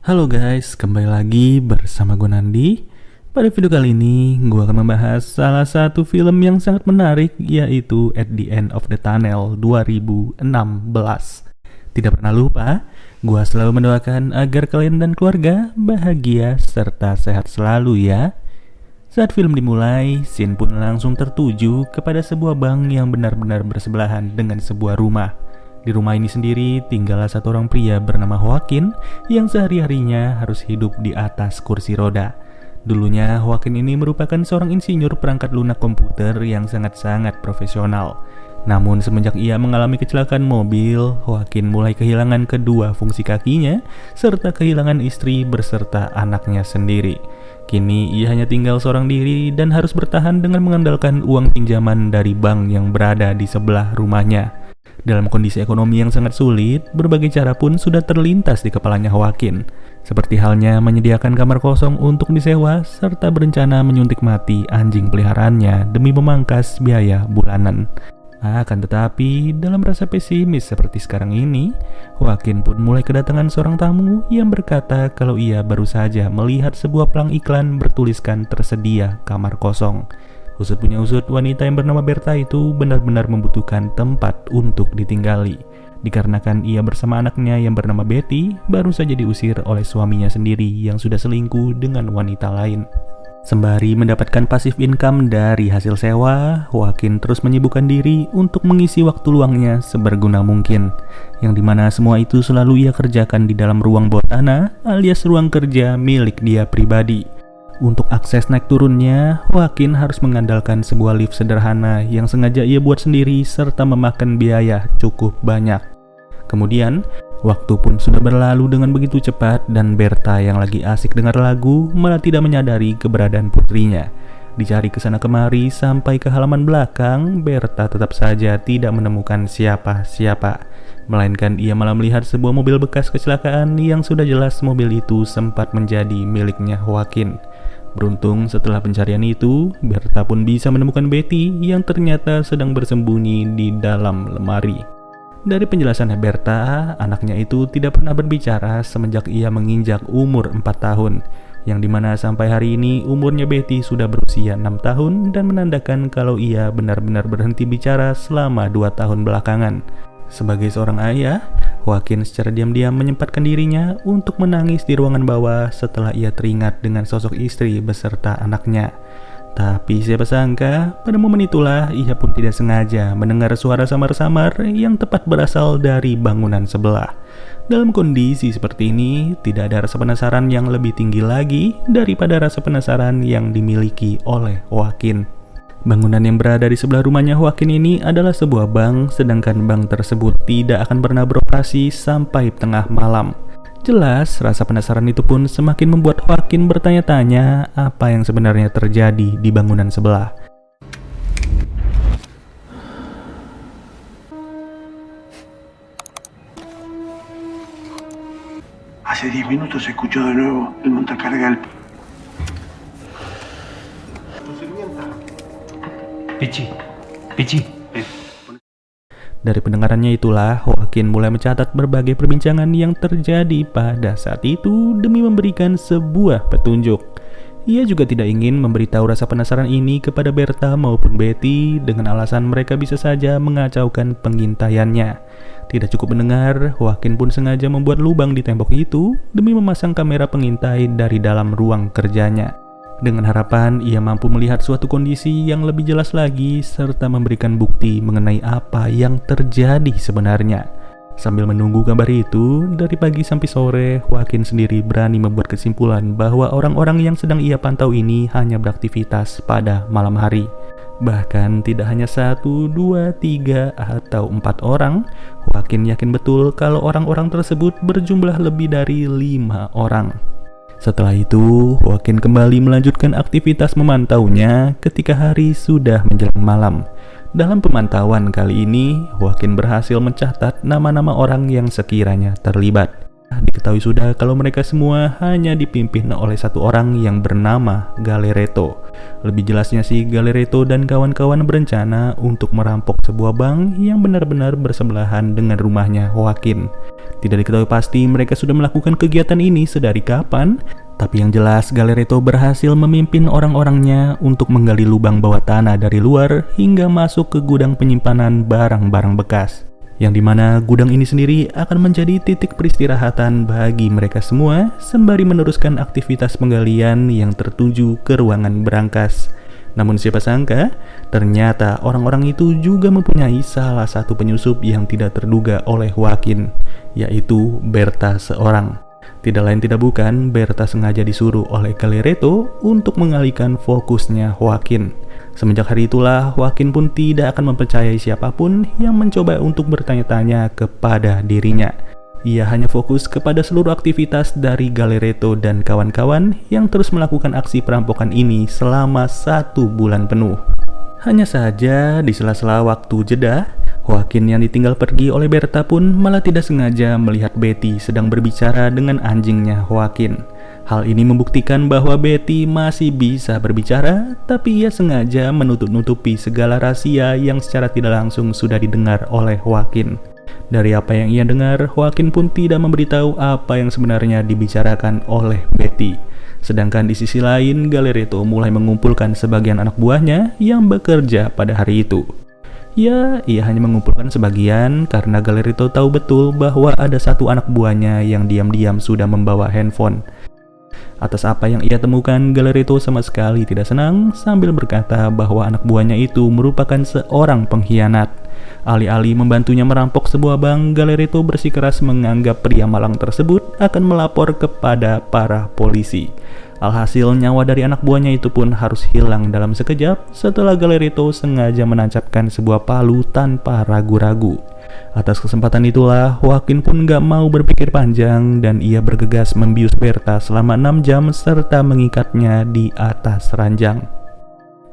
Halo guys, kembali lagi bersama gue Nandi. Pada video kali ini, gue akan membahas salah satu film yang sangat menarik, yaitu At the End of the Tunnel 2016. Tidak pernah lupa, gue selalu mendoakan agar kalian dan keluarga bahagia serta sehat selalu ya. Saat film dimulai, scene pun langsung tertuju kepada sebuah bank yang benar-benar bersebelahan dengan sebuah rumah. Di rumah ini sendiri tinggallah satu orang pria bernama Joaquin yang sehari-harinya harus hidup di atas kursi roda. Dulunya Joaquin ini merupakan seorang insinyur perangkat lunak komputer yang sangat-sangat profesional. Namun semenjak ia mengalami kecelakaan mobil, Joaquin mulai kehilangan kedua fungsi kakinya serta kehilangan istri beserta anaknya sendiri. Kini ia hanya tinggal seorang diri dan harus bertahan dengan mengandalkan uang pinjaman dari bank yang berada di sebelah rumahnya. Dalam kondisi ekonomi yang sangat sulit, berbagai cara pun sudah terlintas di kepalanya Joaquin. Seperti halnya menyediakan kamar kosong untuk disewa, serta berencana menyuntik mati anjing peliharaannya demi memangkas biaya bulanan. Akan tetapi, dalam rasa pesimis seperti sekarang ini, Joaquin pun mulai kedatangan seorang tamu yang berkata kalau ia baru saja melihat sebuah pelang iklan bertuliskan tersedia kamar kosong. Usut punya usut, wanita yang bernama Berta itu benar-benar membutuhkan tempat untuk ditinggali. Dikarenakan ia bersama anaknya yang bernama Betty baru saja diusir oleh suaminya sendiri yang sudah selingkuh dengan wanita lain. Sembari mendapatkan pasif income dari hasil sewa, Joaquin terus menyibukkan diri untuk mengisi waktu luangnya seberguna mungkin. Yang dimana semua itu selalu ia kerjakan di dalam ruang bawah tanah alias ruang kerja milik dia pribadi. Untuk akses naik turunnya, Joaquin harus mengandalkan sebuah lift sederhana yang sengaja ia buat sendiri serta memakan biaya cukup banyak. Kemudian, waktu pun sudah berlalu dengan begitu cepat dan Berta yang lagi asik dengar lagu malah tidak menyadari keberadaan putrinya. Dicari kesana kemari sampai ke halaman belakang, Berta tetap saja tidak menemukan siapa-siapa. Melainkan ia malah melihat sebuah mobil bekas kecelakaan yang sudah jelas mobil itu sempat menjadi miliknya Joaquin. Beruntung setelah pencarian itu, Berta pun bisa menemukan Betty yang ternyata sedang bersembunyi di dalam lemari. Dari penjelasan Berta, anaknya itu tidak pernah berbicara semenjak ia menginjak umur 4 tahun, yang dimana sampai hari ini umurnya Betty sudah berusia 6 tahun dan menandakan kalau ia benar-benar berhenti bicara selama 2 tahun belakangan. Sebagai seorang ayah, Joaquin secara diam-diam menyempatkan dirinya untuk menangis di ruangan bawah setelah ia teringat dengan sosok istri beserta anaknya. Tapi siapa sangka, pada momen itulah ia pun tidak sengaja mendengar suara samar-samar yang tepat berasal dari bangunan sebelah. Dalam kondisi seperti ini, tidak ada rasa penasaran yang lebih tinggi lagi daripada rasa penasaran yang dimiliki oleh Joaquin. Bangunan yang berada di sebelah rumahnya Joaquin ini adalah sebuah bank, sedangkan bank tersebut tidak akan pernah beroperasi sampai tengah malam. Jelas, rasa penasaran itu pun semakin membuat Joaquin bertanya-tanya apa yang sebenarnya terjadi di bangunan sebelah. Hace 10 minutos se escuchó de nuevo el montacarga del... Pichi. Dari pendengarannya itulah, Joaquin mulai mencatat berbagai perbincangan yang terjadi pada saat itu demi memberikan sebuah petunjuk. Ia juga tidak ingin memberitahu rasa penasaran ini kepada Berta maupun Betty dengan alasan mereka bisa saja mengacaukan pengintaiannya. Tidak cukup mendengar, Joaquin pun sengaja membuat lubang di tembok itu demi memasang kamera pengintai dari dalam ruang kerjanya. Dengan harapan ia mampu melihat suatu kondisi yang lebih jelas lagi serta memberikan bukti mengenai apa yang terjadi sebenarnya. Sambil menunggu kabar itu, dari pagi sampai sore, Joaquin sendiri berani membuat kesimpulan bahwa orang-orang yang sedang ia pantau ini hanya beraktivitas pada malam hari. Bahkan tidak hanya 1, 2, 3, atau 4 orang, Joaquin yakin betul kalau orang-orang tersebut berjumlah lebih dari 5 orang. Setelah itu, Joaquin kembali melanjutkan aktivitas memantaunya ketika hari sudah menjelang malam. Dalam pemantauan kali ini, Joaquin berhasil mencatat nama-nama orang yang sekiranya terlibat. Diketahui sudah kalau mereka semua hanya dipimpin oleh satu orang yang bernama Galereto. Lebih jelasnya sih, Galereto dan kawan-kawan berencana untuk merampok sebuah bank yang benar-benar bersebelahan dengan rumahnya Joaquin. Tidak diketahui pasti mereka sudah melakukan kegiatan ini sedari kapan, tapi yang jelas Galereto berhasil memimpin orang-orangnya untuk menggali lubang bawah tanah dari luar hingga masuk ke gudang penyimpanan barang-barang bekas. Yang dimana gudang ini sendiri akan menjadi titik peristirahatan bagi mereka semua sembari meneruskan aktivitas penggalian yang tertuju ke ruangan berangkas. Namun siapa sangka, ternyata orang-orang itu juga mempunyai salah satu penyusup yang tidak terduga oleh Joaquin, yaitu Berta seorang. Tidak lain tidak bukan, Berta sengaja disuruh oleh Galereto untuk mengalihkan fokusnya Joaquin. Semenjak hari itulah, Joaquin pun tidak akan mempercayai siapapun yang mencoba untuk bertanya-tanya kepada dirinya. Ia hanya fokus kepada seluruh aktivitas dari Galereto dan kawan-kawan yang terus melakukan aksi perampokan ini selama 1 bulan penuh. Hanya saja, di sela-sela waktu jeda, Joaquin yang ditinggal pergi oleh Berta pun malah tidak sengaja melihat Betty sedang berbicara dengan anjingnya Joaquin. Hal ini membuktikan bahwa Betty masih bisa berbicara, tapi ia sengaja menutup-nutupi segala rahasia yang secara tidak langsung sudah didengar oleh Joaquin. Dari apa yang ia dengar, Joaquin pun tidak memberitahu apa yang sebenarnya dibicarakan oleh Betty. Sedangkan di sisi lain, Galereto mulai mengumpulkan sebagian anak buahnya yang bekerja pada hari itu. Ya, ia hanya mengumpulkan sebagian karena Galereto tahu betul bahwa ada satu anak buahnya yang diam-diam sudah membawa handphone. Atas apa yang ia temukan, Galereto sama sekali tidak senang sambil berkata bahwa anak buahnya itu merupakan seorang pengkhianat. Alih-alih membantunya merampok sebuah bank, Galereto bersikeras menganggap pria malang tersebut akan melapor kepada para polisi. Alhasil nyawa dari anak buahnya itu pun harus hilang dalam sekejap setelah Galereto sengaja menancapkan sebuah palu tanpa ragu-ragu. Atas kesempatan itulah, Joaquin pun gak mau berpikir panjang dan ia bergegas membius Berta selama 6 jam serta mengikatnya di atas ranjang.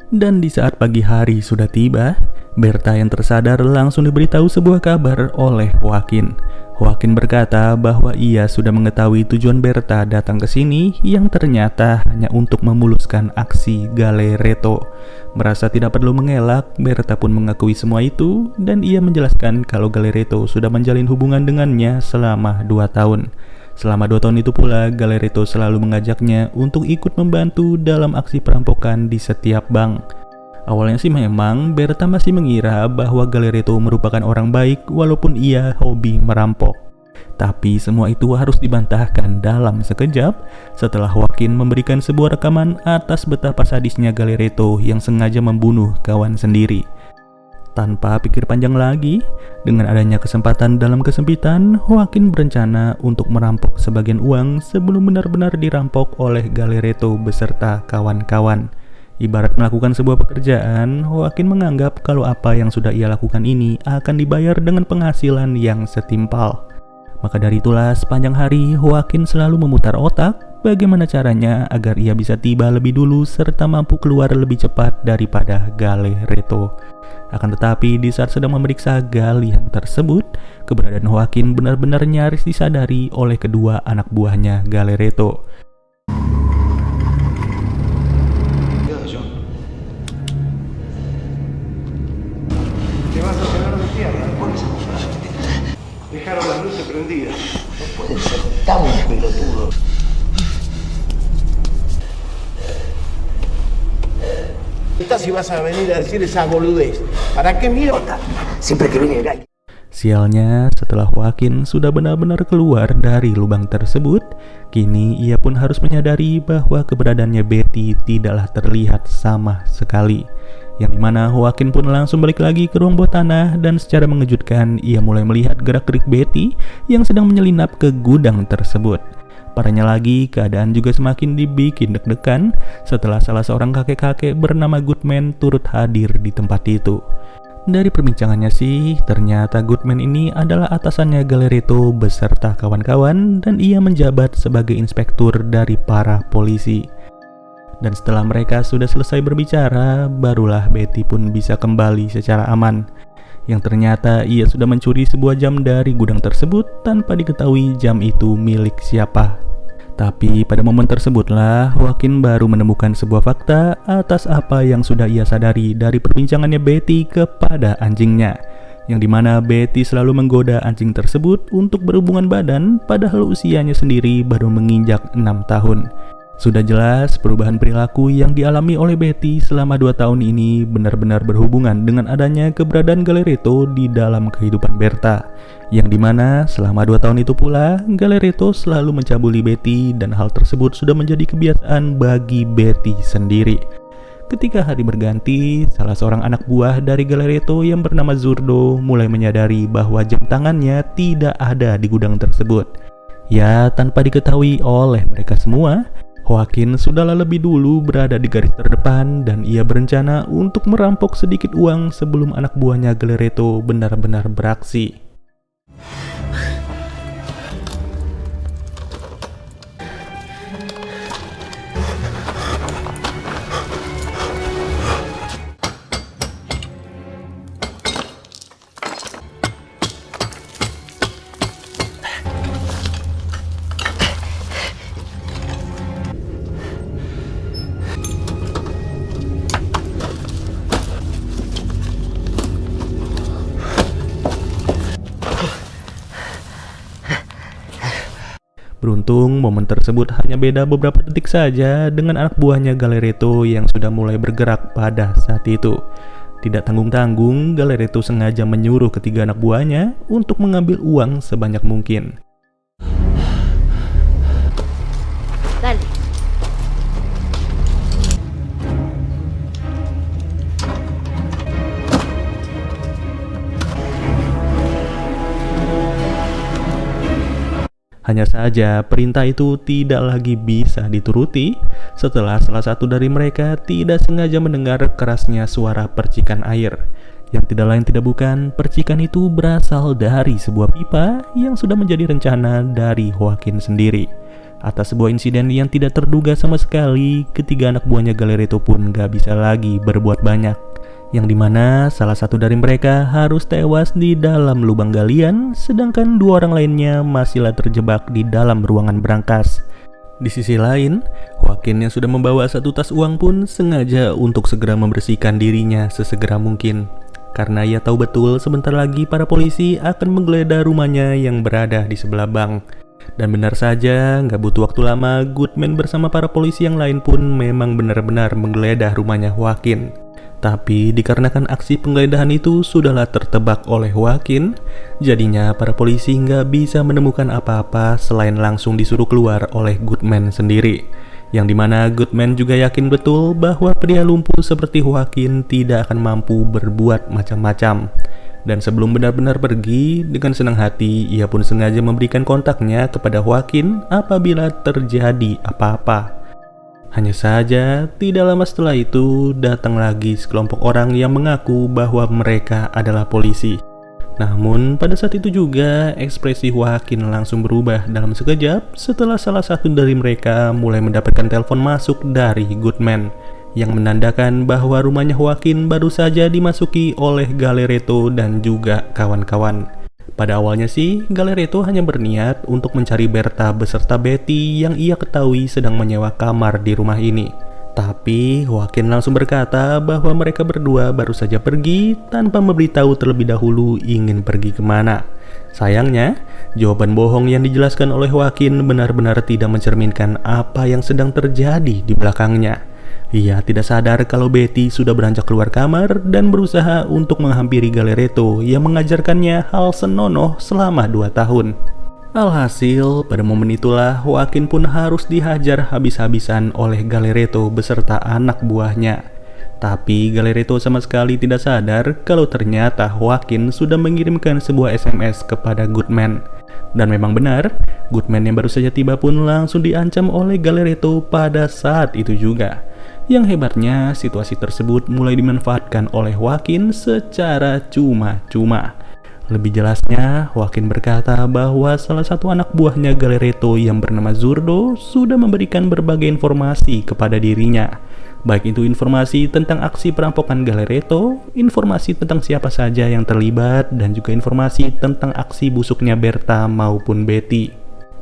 Dan di saat pagi hari sudah tiba, Berta yang tersadar langsung diberitahu sebuah kabar oleh Joaquin. Joaquin berkata bahwa ia sudah mengetahui tujuan Berta datang ke sini yang ternyata hanya untuk memuluskan aksi Galereto. Merasa tidak perlu mengelak, Berta pun mengakui semua itu dan ia menjelaskan kalau Galereto sudah menjalin hubungan dengannya selama 2 tahun. Selama 2 tahun itu pula, Galereto selalu mengajaknya untuk ikut membantu dalam aksi perampokan di setiap bank. Awalnya sih memang Berta masih mengira bahwa Galereto merupakan orang baik walaupun ia hobi merampok. Tapi semua itu harus dibantahkan dalam sekejap setelah Joaquin memberikan sebuah rekaman atas betapa sadisnya Galereto yang sengaja membunuh kawan sendiri. Tanpa pikir panjang lagi, dengan adanya kesempatan dalam kesempitan, Joaquin berencana untuk merampok sebagian uang sebelum benar-benar dirampok oleh Galereto beserta kawan-kawan. Ibarat melakukan sebuah pekerjaan, Joaquin menganggap kalau apa yang sudah ia lakukan ini akan dibayar dengan penghasilan yang setimpal. Maka dari itulah sepanjang hari Joaquin selalu memutar otak bagaimana caranya agar ia bisa tiba lebih dulu serta mampu keluar lebih cepat daripada Galereto. Akan tetapi di saat sedang memeriksa galian tersebut, keberadaan Joaquin benar-benar nyaris disadari oleh kedua anak buahnya Galereto. Dejaron las luces prendidas. No puede ser tan pelotudo. Si vas a venir a decir esa boludez, ¿para qué mierda? Siempre que viene el Sialnya, setelah Joaquin sudah benar-benar keluar dari lubang tersebut, kini ia pun harus menyadari bahwa keberadaannya Betty tidaklah terlihat sama sekali. Yang dimana Joaquin pun langsung balik lagi ke ruang bawah tanah dan secara mengejutkan ia mulai melihat gerak-gerik Betty yang sedang menyelinap ke gudang tersebut. Parahnya lagi, keadaan juga semakin dibikin deg-degan setelah salah seorang kakek-kakek bernama Goodman turut hadir di tempat itu. Dari perbincangannya sih, ternyata Goodman ini adalah atasannya Galereto beserta kawan-kawan dan ia menjabat sebagai inspektur dari para polisi. Dan setelah mereka sudah selesai berbicara, barulah Betty pun bisa kembali secara aman. yang ternyata ia sudah mencuri sebuah jam dari gudang tersebut tanpa diketahui jam itu milik siapa. Tapi pada momen tersebutlah Joaquin baru menemukan sebuah fakta atas apa yang sudah ia sadari dari perbincangannya Betty kepada anjingnya, yang dimana Betty selalu menggoda anjing tersebut untuk berhubungan badan padahal usianya sendiri baru menginjak 6 tahun. Sudah jelas perubahan perilaku yang dialami oleh Betty selama 2 tahun ini benar-benar berhubungan dengan adanya keberadaan Galeretto di dalam kehidupan Berta, yang dimana selama 2 tahun itu pula Galeretto selalu mencabuli Betty dan hal tersebut sudah menjadi kebiasaan bagi Betty sendiri. Ketika hari berganti, salah seorang anak buah dari Galeretto yang bernama Zurdo mulai menyadari bahwa jam tangannya tidak ada di gudang tersebut. Ya, tanpa diketahui oleh mereka semua, Joaquin sudahlah lebih dulu berada di garis terdepan dan ia berencana untuk merampok sedikit uang sebelum anak buahnya Galeretto benar-benar beraksi. Beruntung momen tersebut hanya beda beberapa detik saja dengan anak buahnya Galeretto yang sudah mulai bergerak pada saat itu. Tidak tanggung-tanggung, Galeretto sengaja menyuruh ketiga anak buahnya untuk mengambil uang sebanyak mungkin. Dale. Hanya saja perintah itu tidak lagi bisa dituruti setelah salah satu dari mereka tidak sengaja mendengar kerasnya suara percikan air. Yang tidak lain tidak bukan, percikan itu berasal dari sebuah pipa yang sudah menjadi rencana dari Joaquin sendiri. Atas sebuah insiden yang tidak terduga sama sekali, ketiga anak buahnya Galeretto pun gak bisa lagi berbuat banyak. Yang dimana salah satu dari mereka harus tewas di dalam lubang galian, sedangkan 2 orang lainnya masihlah terjebak di dalam ruangan berangkas. Di sisi lain, Joaquin yang sudah membawa 1 tas uang pun sengaja untuk segera membersihkan dirinya sesegera mungkin. Karena ia tahu betul sebentar lagi para polisi akan menggeledah rumahnya yang berada di sebelah bank. Dan benar saja, nggak butuh waktu lama, Goodman bersama para polisi yang lain pun memang benar-benar menggeledah rumahnya Joaquin. Tapi dikarenakan aksi penggeledahan itu sudahlah tertebak oleh Joaquin, jadinya para polisi nggak bisa menemukan apa-apa selain langsung disuruh keluar oleh Goodman sendiri. Yang dimana Goodman juga yakin betul bahwa pria lumpuh seperti Joaquin tidak akan mampu berbuat macam-macam. Dan sebelum benar-benar pergi, dengan senang hati ia pun sengaja memberikan kontaknya kepada Joaquin apabila terjadi apa-apa. Hanya saja, tidak lama setelah itu datang lagi sekelompok orang yang mengaku bahwa mereka adalah polisi. Namun, pada saat itu juga ekspresi Joaquin langsung berubah dalam sekejap setelah salah satu dari mereka mulai mendapatkan telepon masuk dari Goodman yang menandakan bahwa rumahnya Joaquin baru saja dimasuki oleh Galeretto dan juga kawan-kawan. Pada awalnya sih, Galeretto hanya berniat untuk mencari Berta beserta Betty yang ia ketahui sedang menyewa kamar di rumah ini. Tapi Joaquin langsung berkata bahwa mereka berdua baru saja pergi tanpa memberitahu terlebih dahulu ingin pergi kemana. Sayangnya, jawaban bohong yang dijelaskan oleh Joaquin benar-benar tidak mencerminkan apa yang sedang terjadi di belakangnya. Ia tidak sadar kalau Betty sudah beranjak keluar kamar dan berusaha untuk menghampiri Galeretto yang mengajarkannya hal senonoh selama 2 tahun. Alhasil, pada momen itulah Joaquin pun harus dihajar habis-habisan oleh Galeretto beserta anak buahnya. Tapi Galeretto sama sekali tidak sadar kalau ternyata Joaquin sudah mengirimkan sebuah SMS kepada Goodman. Dan memang benar, Goodman yang baru saja tiba pun langsung diancam oleh Galeretto pada saat itu juga. Yang hebatnya, situasi tersebut mulai dimanfaatkan oleh Joaquin secara cuma-cuma. Lebih jelasnya, Joaquin berkata bahwa salah satu anak buahnya Galereto yang bernama Zurdo sudah memberikan berbagai informasi kepada dirinya. Baik itu informasi tentang aksi perampokan Galereto, informasi tentang siapa saja yang terlibat, dan juga informasi tentang aksi busuknya Berta maupun Betty.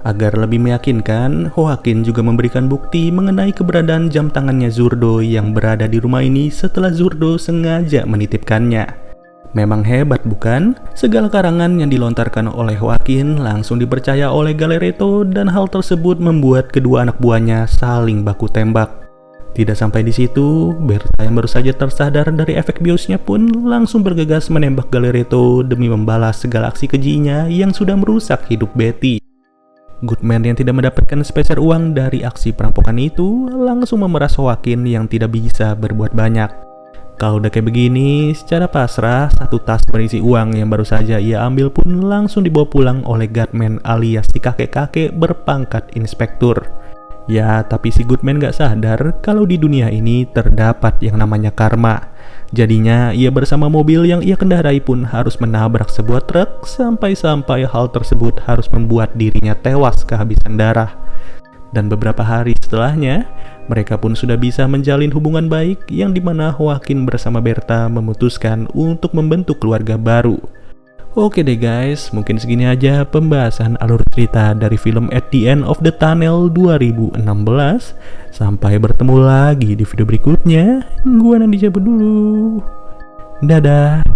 Agar lebih meyakinkan, Joaquin juga memberikan bukti mengenai keberadaan jam tangannya Zurdo yang berada di rumah ini setelah Zurdo sengaja menitipkannya. Memang hebat bukan? Segala karangan yang dilontarkan oleh Joaquin langsung dipercaya oleh Galereto dan hal tersebut membuat kedua anak buahnya saling baku tembak. Tidak sampai di situ, Berta yang baru saja tersadar dari efek biusnya pun langsung bergegas menembak Galereto demi membalas segala aksi kejinya yang sudah merusak hidup Betty. Goodman yang tidak mendapatkan sepeser uang dari aksi perampokan itu langsung memeras Joaquin yang tidak bisa berbuat banyak. Kalau udah kayak begini, secara pasrah, satu tas berisi uang yang baru saja ia ambil pun langsung dibawa pulang oleh Goodman alias si kakek-kakek berpangkat inspektur. Ya, tapi si Goodman gak sadar kalau di dunia ini terdapat yang namanya karma. Jadinya, ia bersama mobil yang ia kendarai pun harus menabrak sebuah truk sampai-sampai hal tersebut harus membuat dirinya tewas kehabisan darah. Dan beberapa hari setelahnya, mereka pun sudah bisa menjalin hubungan baik yang dimana Joaquin bersama Berta memutuskan untuk membentuk keluarga baru. Oke deh guys, mungkin segini aja pembahasan alur cerita dari film At the End of the Tunnel 2016. Sampai bertemu lagi di video berikutnya. Gua Nandi cabut dulu. Dadah.